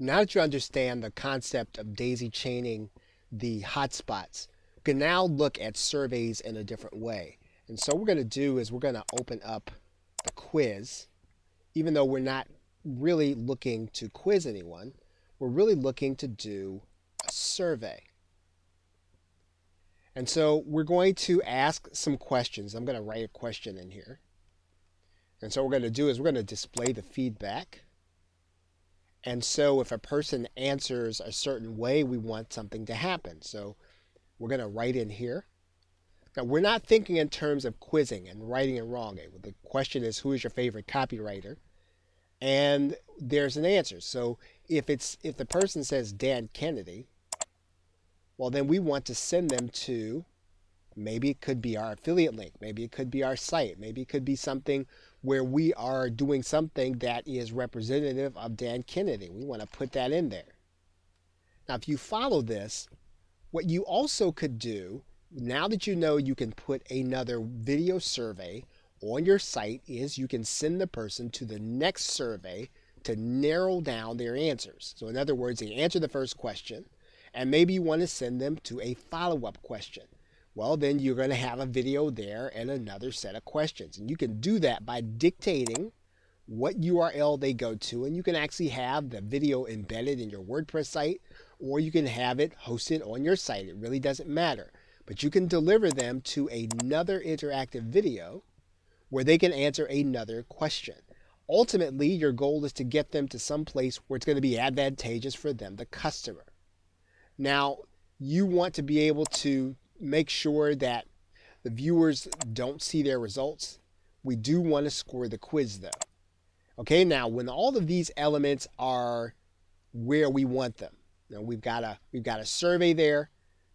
Now that you understand the concept of daisy chaining the hotspots, we can now look at surveys in a different way. And so what we're going to do is we're going to open up the quiz. Even though we're not really looking to quiz anyone, we're really looking to do a survey. And so we're going to ask some questions. I'm going to write a question in here. And so what we're going to do is we're going to display the feedback. And so if a person answers a certain way, we want something to happen. So we're going to write in here. Now, we're not thinking in terms of quizzing and righting it wrong. The question is, who is your favorite copywriter? And there's an answer. So if the person says Dan Kennedy, well, then we want to send them to, maybe it could be our affiliate link, maybe it could be our site, maybe it could be something where we are doing something that is representative of Dan Kennedy. We want to put that in there. Now, if you follow this, what you also could do, now that you know you can put another video survey on your site, is you can send the person to the next survey to narrow down their answers. So in other words, they answer the first question, and maybe you want to send them to a follow-up question. Well, then you're going to have a video there and another set of questions. And you can do that by dictating what URL they go to, and you can actually have the video embedded in your WordPress site, or you can have it hosted on your site. It really doesn't matter. But you can deliver them to another interactive video where they can answer another question. Ultimately, your goal is to get them to some place where it's going to be advantageous for them, the customer. Now, you want to be able to make sure that the viewers don't see their results. We do want to score the quiz though. Okay, now when all of these elements are where we want them, now we've got a survey there.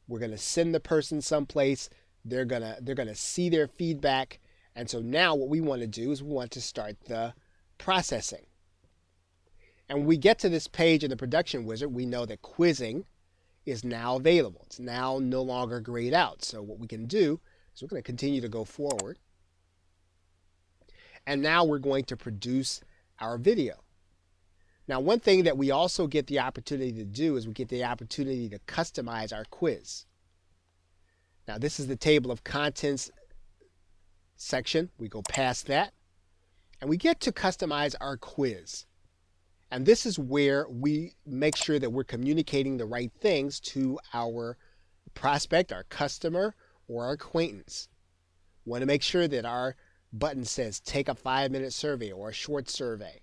We're going to send the person someplace. They're gonna see their feedback. And so now what we want to do is we want to start the processing. And when we get to this page in the production wizard, we know that quizzing is now available. It's now no longer grayed out. So what we can do is we're going to continue to go forward. And now we're going to produce our video. Now, one thing that we also get the opportunity to do is we get the opportunity to customize our quiz. Now, this is the table of contents section. We go past that, and we get to customize our quiz. And this is where we make sure that we're communicating the right things to our prospect, our customer, or our acquaintance. We want to make sure that our button says take a 5-minute survey or a short survey,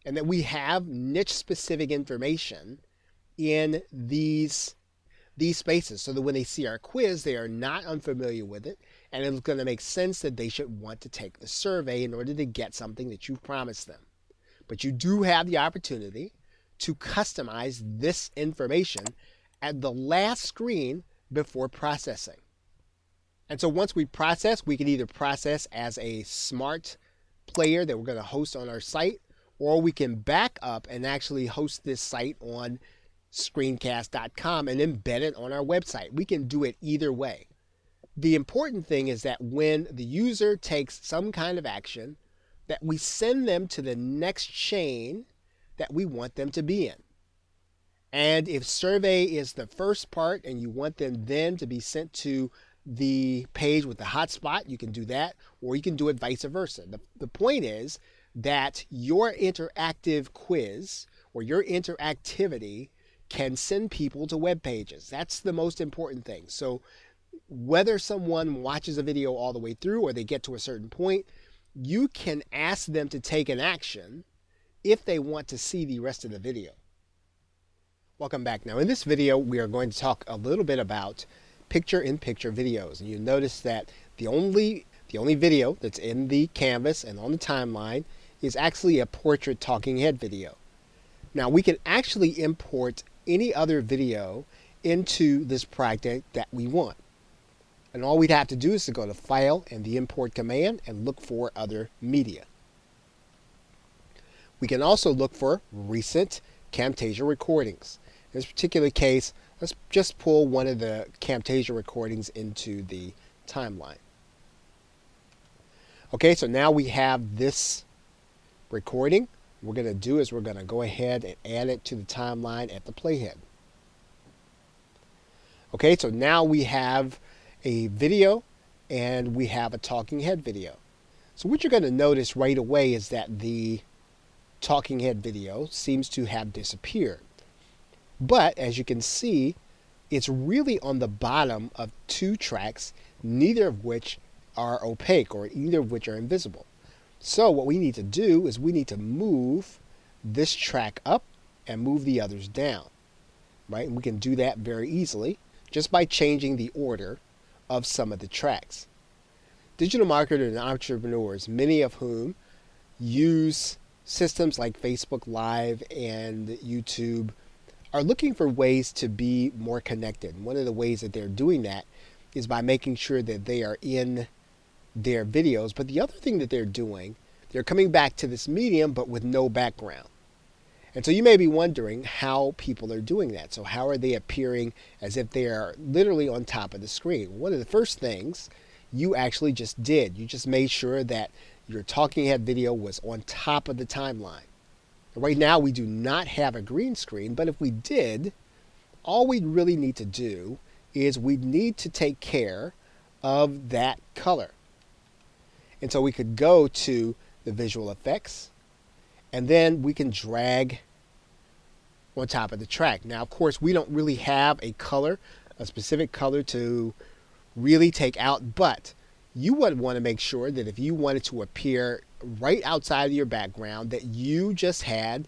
and that we have niche-specific information in these spaces so that when they see our quiz, they are not unfamiliar with it, and it's going to make sense that they should want to take the survey in order to get something that you've promised them. But you do have the opportunity to customize this information at the last screen before processing. And so once we process, we can either process as a smart player that we're going to host on our site, or we can back up and actually host this site on screencast.com and embed it on our website. We can do it either way. The important thing is that when the user takes some kind of action, that we send them to the next chain that we want them to be in. And if survey is the first part and you want them then to be sent to the page with the hotspot, you can do that, or you can do it vice versa. The point is that your interactive quiz or your interactivity can send people to web pages. That's the most important thing. So whether someone watches a video all the way through or they get to a certain point, you can ask them to take an action if they want to see the rest of the video. Welcome back. Now in this video, we are going to talk a little bit about picture-in-picture videos. And you notice that the only video that's in the canvas and on the timeline is actually a portrait talking head video. Now we can actually import any other video into this project that we want. And all we'd have to do is to go to File and the Import command and look for other media. We can also look for recent Camtasia recordings. In this particular case, let's just pull one of the Camtasia recordings into the timeline. Okay, so now we have this recording. we're going to do is we're going to go ahead and add it to the timeline at the playhead. Okay, so now we have a video and we have a talking head video. So what you're going to notice right away is that the talking head video seems to have disappeared. But as you can see, it's really on the bottom of two tracks, neither of which are opaque or either of which are invisible. So what we need to do is we need to move this track up and move the others down, right? And we can do that very easily just by changing the order of some of the tracks. Digital marketers and entrepreneurs, many of whom use systems like Facebook Live and YouTube, are looking for ways to be more connected. And one of the ways that they're doing that is by making sure that they are in their videos. But the other thing that they're doing, they're coming back to this medium but with no background. And so you may be wondering how people are doing that. So how are they appearing as if they are literally on top of the screen? One of the first things you actually just did, you just made sure that your talking head video was on top of the timeline. Right now we do not have a green screen, but if we did, all we really need to do is we need to take care of that color. And so we could go to the visual effects, and then we can drag on top of the track. Now, of course, we don't really have a color, a specific color to really take out, but you would want to make sure that if you wanted to appear right outside of your background, that you just had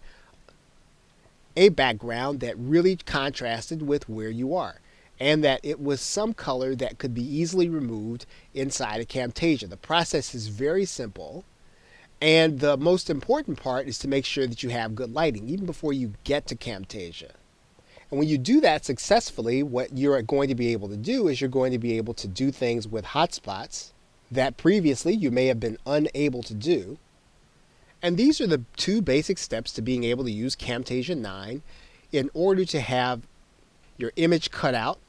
a background that really contrasted with where you are, and that it was some color that could be easily removed inside of Camtasia. The process is very simple. And the most important part is to make sure that you have good lighting, even before you get to Camtasia. And when you do that successfully, what you're going to be able to do is you're going to be able to do things with hotspots that previously you may have been unable to do. And these are the two basic steps to being able to use Camtasia 9 in order to have your image cut out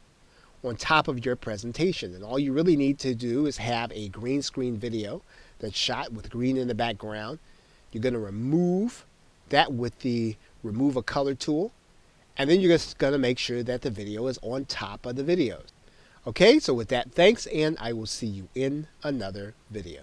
on top of your presentation. And all you really need to do is have a green screen video that's shot with green in the background. You're going to remove that with the remove a color tool, and then you're just going to make sure that the video is on top of the videos. Okay, so with that, thanks, and I will see you in another video.